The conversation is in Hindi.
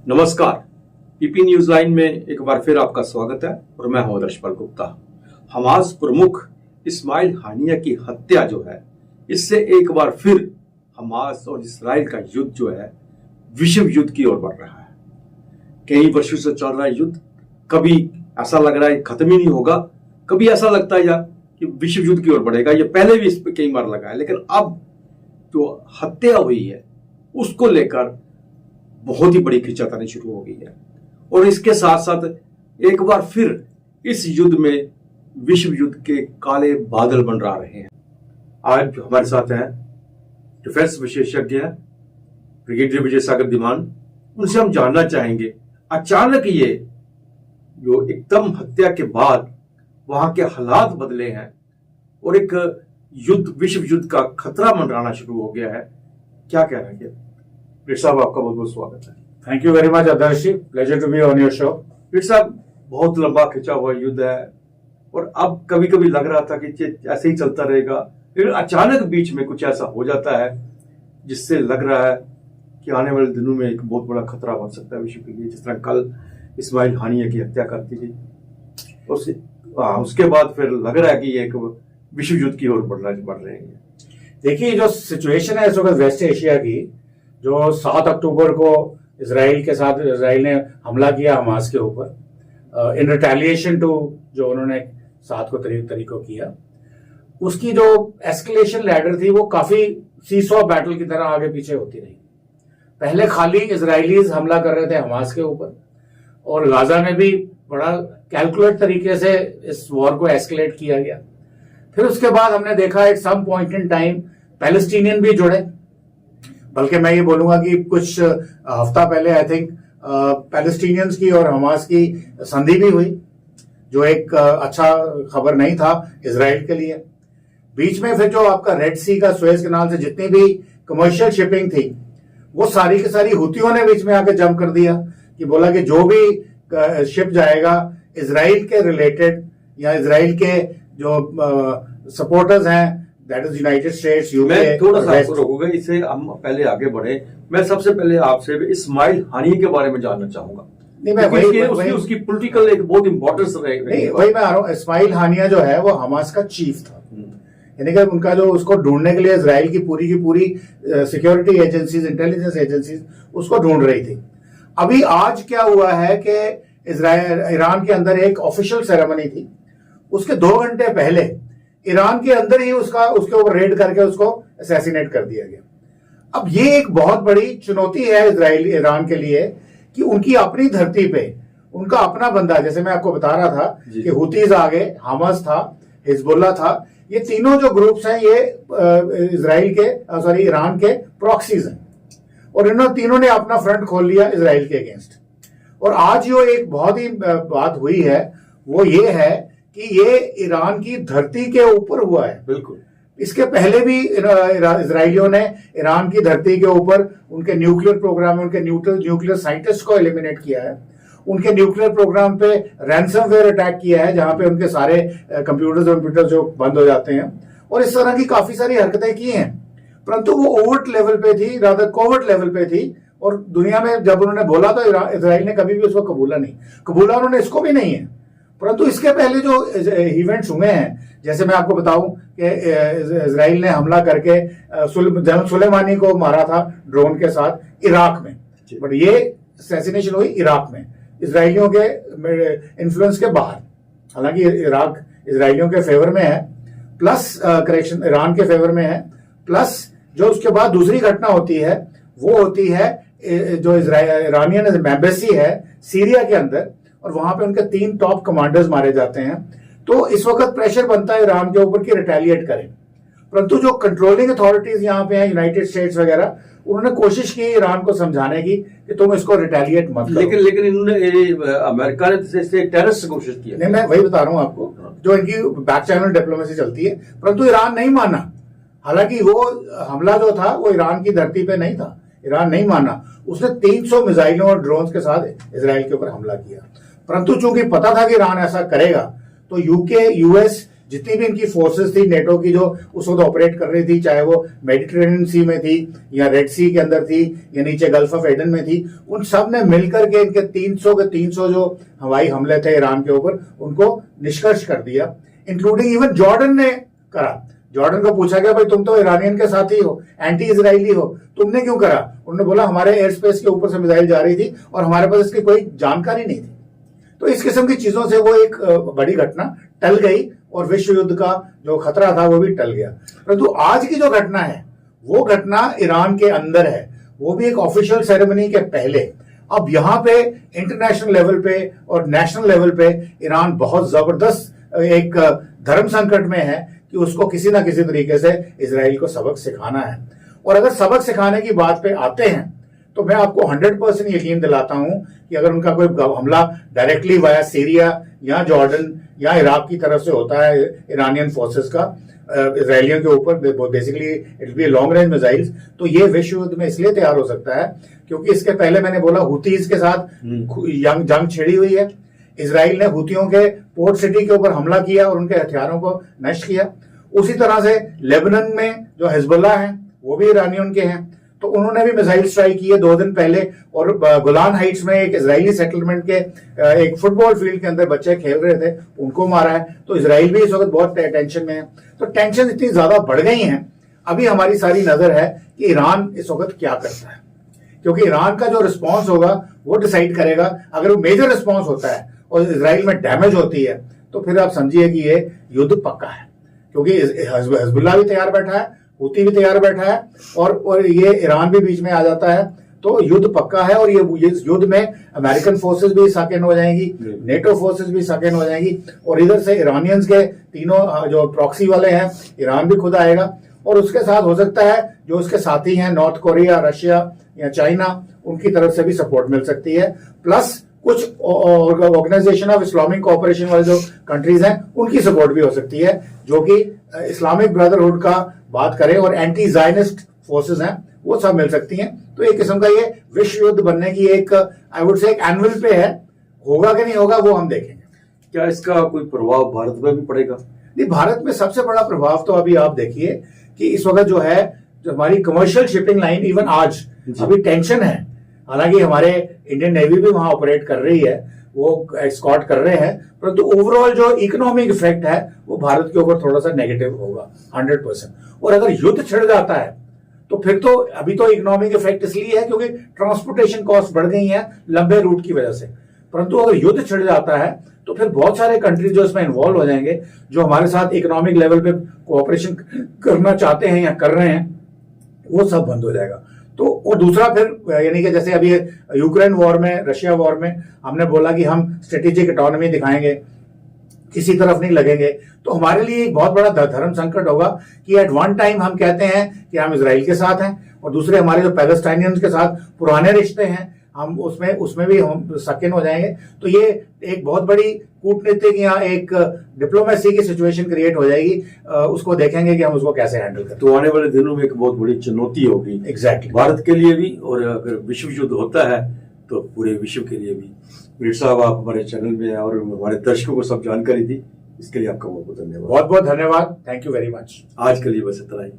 नमस्कार, पीपी न्यूज लाइन में एक बार फिर आपका स्वागत है और मैं हूं आदर्श पाल गुप्ता। हमास प्रमुख इस्माइल हानिया की हत्या जो है, इससे एक बार फिर हमास और इस्राइल का युद्ध जो है विश्व युद्ध की ओर बढ़ रहा है। कई वर्षों से चल रहा है युद्ध, कभी ऐसा लग रहा है खत्म ही नहीं होगा, कभी ऐसा लगता है कि विश्व युद्ध की ओर बढ़ेगा। ये पहले भी इस पर कई बार लगा है, लेकिन अब जो हत्या हुई है उसको लेकर बहुत ही बड़ी खींचातानी शुरू हो गई है और इसके साथ साथ एक बार फिर इस युद्ध में विश्व युद्ध के काले बादल मंडरा रहे हैं। आज हमारे साथ हैं डिफेंस विशेषज्ञ ब्रिगेडियर विजय सागर धीमान। उनसे हम जानना चाहेंगे, अचानक ये जो एकदम हत्या के बाद वहां के हालात बदले हैं और एक युद्ध, विश्व युद्ध का खतरा मंडराना शुरू हो गया है, क्या कह रहे हैं? पीर साहब, आपका बहुत बहुत स्वागत है। Thank you very much Adarsh ji, pleasure to be on your show. पीर साहब, बहुत लंबा खिंचा हुआ युद्ध है और अब कभी कभी लग रहा था कि ऐसे ही चलता रहेगा, फिर अचानक बीच में कुछ ऐसा हो जाता है जिससे लग रहा है कि आने वाले दिनों में एक बहुत बड़ा खतरा बन सकता है विश्व के लिए। जिस तरह कल इस्माइल हानिया की हत्या कर दी गई, उसके बाद फिर लग रहा है कि ये एक विश्व युद्ध की ओर बढ़ रहे हैं। देखिए, जो सिचुएशन है इस वक्त वेस्ट एशिया की, जो 7 अक्टूबर को इसराइल ने हमला किया हमास के ऊपर इन रिटेलिएशन टू जो उन्होंने 7 को तरीकों किया, उसकी जो एस्केलेशन लैडर थी वो काफी सीसॉ बैटल की तरह आगे पीछे होती रही। पहले खाली इजरायलीज हमला कर रहे थे हमास के ऊपर और गाजा में भी बड़ा कैलकुलेट तरीके से इस वॉर को एस्केलेट किया गया। फिर उसके बाद हमने देखा at some point in time Palestinian भी जुड़े, बल्कि मैं ये बोलूंगा कि कुछ हफ्ता पहले आई थिंक पैलेस्टीनियंस की और हमास की संधि भी हुई, जो एक अच्छा खबर नहीं था इजराइल के लिए। बीच में फिर जो आपका रेड सी का सुएज कैनाल से जितनी भी कमर्शियल शिपिंग थी वो सारी की सारी हुतियों ने बीच में आके जंप कर दिया कि बोला कि जो भी शिप जाएगा इजराइल के रिलेटेड या इजराइल के जो सपोर्टर्स हैं, that is United states, UK. मैं थोड़ा सा आपको रोकूंगा, इससे हम पहले आगे बढ़े। मैं सबसे पहले आपसे इस्माइल हानिया के बारे में जानना चाहूंगा। नहीं, मैं उसकी पॉलिटिकल एक बहुत इंपॉर्टेंस रहेगी। वही मैं आ रहा हूँ। इस्माइल हानिया जो है वो हमास का चीफ था, यानी कि उनका जो उसको ढूंढने के लिए इजराइल की पूरी सिक्योरिटी एजेंसीज, इंटेलिजेंस एजेंसीज उसको ढूंढ रही थी। अभी आज क्या हुआ है कि ईरान के अंदर एक ऑफिशियल सेरेमनी थी, उसके 2 घंटे पहले ईरान के अंदर ही उसके ऊपर रेड करके उसको असैसिनेट कर दिया गया। अब ये एक बहुत बड़ी चुनौती है ईरान के लिए कि उनकी अपनी धरती पे उनका अपना बंदा, जैसे मैं आपको बता रहा था कि हुतीज आ गए, हमास था, हिजबुल्लाह था, ये तीनों जो ग्रुप्स हैं ये ईरान के प्रॉक्सीज हैं और इन तीनों ने अपना फ्रंट खोल लिया इजराइल के अगेंस्ट। और आज जो एक बहुत ही बात हुई है वो ये है कि ये ईरान की धरती के ऊपर हुआ है। बिल्कुल, इसके पहले भी इजराइलियों ने ईरान की धरती के ऊपर उनके न्यूक्लियर प्रोग्राम में उनके न्यूक्लियर साइंटिस्ट को एलिमिनेट किया है, उनके न्यूक्लियर प्रोग्राम पे रैंसमवेयर अटैक किया है जहां पे उनके सारे कंप्यूटर जो बंद हो जाते हैं, और इस तरह की काफी सारी हरकतें की हैं। परंतु वो ओवर्ट लेवल पे थी, रादर कोवर्ट लेवल पे थी, और दुनिया में जब उन्होंने बोला तो इजराइल ने कभी भी उसको कबूला उन्होंने इसको भी नहीं है। परंतु इसके पहले जो इवेंट्स हुए हैं, जैसे मैं आपको बताऊं कि इजराइल ने हमला करके जनरल सुलेमानी को मारा था ड्रोन के साथ इराक में, बट ये असैसिनेशन हुई इराक में, इजराइलियों के इन्फ्लुएंस के बाहर। हालांकि इराक इजराइलियों के फेवर में है, प्लस ईरान के फेवर में है, प्लस जो उसके बाद दूसरी घटना होती है वो होती है जो ईरानियन एम्बेसी है सीरिया के अंदर, और वहां पे उनके 3 टॉप कमांडर्स मारे जाते हैं। तो इस वक्त प्रेशर बनता है ईरान के ऊपर कि रिटेलिएट करें, परंतु जो कंट्रोलिंग अथॉरिटीज यहाँ पे हैं, यूनाइटेड स्टेट्स वगैरह, उन्होंने कोशिश की ईरान को समझाने की कि तुम इसको रिटेलिएट मत करो। लेकिन इन्होंने अमेरिका ने टेररिस्ट कोशिश की। नहीं, मैं वही बता रहा हूँ आपको, जो इनकी बैक चैनल डिप्लोमेसी चलती है, परंतु ईरान नहीं माना। हालांकि वो हमला जो था वो ईरान की धरती पे नहीं था, ईरान नहीं माना, उसने 300 मिसाइलों और ड्रोन के साथ इजराइल के ऊपर हमला किया। परंतु चूंकि पता था कि ईरान ऐसा करेगा, तो यूके, यूएस, जितनी भी इनकी फोर्सेस थी नेटो की जो उस वक्त ऑपरेट कर रही थी, चाहे वो मेडिटेरेनियन सी में थी या रेड सी के अंदर थी या नीचे गल्फ ऑफ एडन में थी, उन सब ने मिलकर के इनके 300 के 300 जो हवाई हमले थे ईरान के ऊपर उनको निष्कर्ष कर दिया। इंक्लूडिंग इवन जॉर्डन ने करा। जॉर्डन को पूछा गया भाई तुम तो ईरानियन के साथी हो, एंटी इजरायली हो, तुमने क्यों करा? उन्होंने बोला हमारे एयर स्पेस के ऊपर से मिसाइल जा रही थी और हमारे पास इसकी कोई जानकारी नहीं थी। तो इस किस्म की चीजों से वो एक बड़ी घटना टल गई और विश्व युद्ध का जो खतरा था वो भी टल गया। परंतु आज की जो घटना है वो घटना ईरान के अंदर है, वो भी एक ऑफिशियल सेरेमनी के पहले। अब यहाँ पे इंटरनेशनल लेवल पे और नेशनल लेवल पे ईरान बहुत जबरदस्त एक धर्म संकट में है कि उसको किसी ना किसी तरीके से इजराइल को सबक सिखाना है। और अगर सबक सिखाने की बात पे आते हैं तो मैं आपको 100% यकीन दिलाता हूं कि अगर उनका कोई हमला डायरेक्टली वाया सीरिया या जॉर्डन या इराक की तरफ से होता है ईरानियन फोर्सेस का इजरायलियों के ऊपर, basically it will be long range missiles, तो ये विश्व युद्ध में इसलिए तैयार हो सकता है क्योंकि इसके पहले मैंने बोला हुतीज के साथ जंग छिड़ी हुई है। इजराइल ने हुतियों के पोर्ट सिटी के ऊपर हमला किया और उनके हथियारों को नष्ट किया। उसी तरह से लेबनान में जो हिजबुल्लाह है वो भी ईरानियों के हैं, तो उन्होंने भी मिसाइल स्ट्राइक किए 2 दिन पहले और गोलान हाइट्स में एक इजरायली सेटलमेंट के एक फुटबॉल फील्ड के अंदर बच्चे खेल रहे थे, उनको मारा है। तो इजराइल भी इस वक्त बहुत टेंशन में है। तो टेंशन इतनी ज्यादा बढ़ गई है, अभी हमारी सारी नजर है कि ईरान इस वक्त क्या करता है, क्योंकि ईरान का जो रिस्पॉन्स होगा वो डिसाइड करेगा। अगर वो मेजर रिस्पॉन्स होता है और इजराइल में डैमेज होती है तो फिर आप समझिए कि ये युद्ध पक्का है, क्योंकि हिजबुल्लाह भी तैयार बैठा है, हुती भी तैयार बैठा है और ये ईरान भी बीच में आ जाता है, तो युद्ध पक्का है। और ये युद्ध में अमेरिकन फोर्सेस भी साकिन हो जाएंगी, नेटो फोर्सेस भी साकिन हो जाएंगी, और इधर से ईरानियंस के तीनों जो प्रॉक्सी वाले हैं ईरान भी खुद आएगा, और उसके साथ हो सकता है जो उसके साथी हैं नॉर्थ कोरिया, रशिया या चाइना, उनकी तरफ से भी सपोर्ट मिल सकती है। प्लस कुछ ऑर्गेनाइजेशन ऑफ इस्लामिक कोऑपरेशन वाले जो कंट्रीज हैं उनकी सपोर्ट भी हो सकती है, जो कि इस्लामिक ब्रदरहुड का बात करें और एंटी जायनिस्ट फोर्सेस हैं वो सब मिल सकती हैं। तो एक किस्म का ये विश्व युद्ध बनने की एक आई वुड से एक एनुअल पे है। होगा कि नहीं होगा वो हम देखेंगे। क्या इसका कोई प्रभाव भारत में भी पड़ेगा? नहीं, भारत में सबसे बड़ा प्रभाव तो अभी आप देखिए कि इस वक्त जो है जो हमारी कमर्शियल शिपिंग लाइन इवन आज अभी टेंशन है। हालांकि हमारे इंडियन नेवी भी वहां ऑपरेट कर रही है, वो एस्कॉर्ट कर रहे हैं, परंतु ओवरऑल जो इकोनॉमिक इफेक्ट है वो भारत के ऊपर थोड़ा सा नेगेटिव होगा 100%। और अगर युद्ध छिड़ जाता है तो फिर तो अभी तो इकोनॉमिक इफेक्ट इसलिए है क्योंकि ट्रांसपोर्टेशन कॉस्ट बढ़ गई है लंबे रूट की वजह से, परंतु अगर युद्ध छिड़ जाता है तो फिर बहुत सारे कंट्रीज जो इसमें इन्वॉल्व हो जाएंगे, जो हमारे साथ इकोनॉमिक लेवल पे कोऑपरेशन करना चाहते हैं या कर रहे हैं, वो सब बंद हो जाएगा। तो और दूसरा फिर यानी कि जैसे अभी यूक्रेन वॉर में, रशिया वॉर में हमने बोला कि हम स्ट्रेटेजिक ऑटोनॉमी दिखाएंगे, किसी तरफ नहीं लगेंगे, तो हमारे लिए एक बहुत बड़ा धर्म संकट होगा कि एट वन टाइम हम कहते हैं कि हम इजराइल के साथ हैं और दूसरे हमारे जो पैलेस्टाइनियंस के साथ पुराने रिश्ते हैं हम उसमें भी हम सकिन हो जाएंगे। तो ये एक बहुत बड़ी कूटनीतिक या एक डिप्लोमेसी की सिचुएशन क्रिएट हो जाएगी। उसको देखेंगे कि हम उसको कैसे हैंडल करें। तो आने वाले दिनों में एक बहुत बड़ी चुनौती होगी एग्जैक्टली भारत के लिए भी, और अगर विश्व युद्ध होता है तो पूरे विश्व के लिए भी। मीर साहब, आप हमारे चैनल में और हमारे दर्शकों को सब जानकारी दी, इसके लिए आपका बहुत बहुत धन्यवाद। बहुत बहुत धन्यवाद। Thank you very much. आज के लिए बस इतना ही।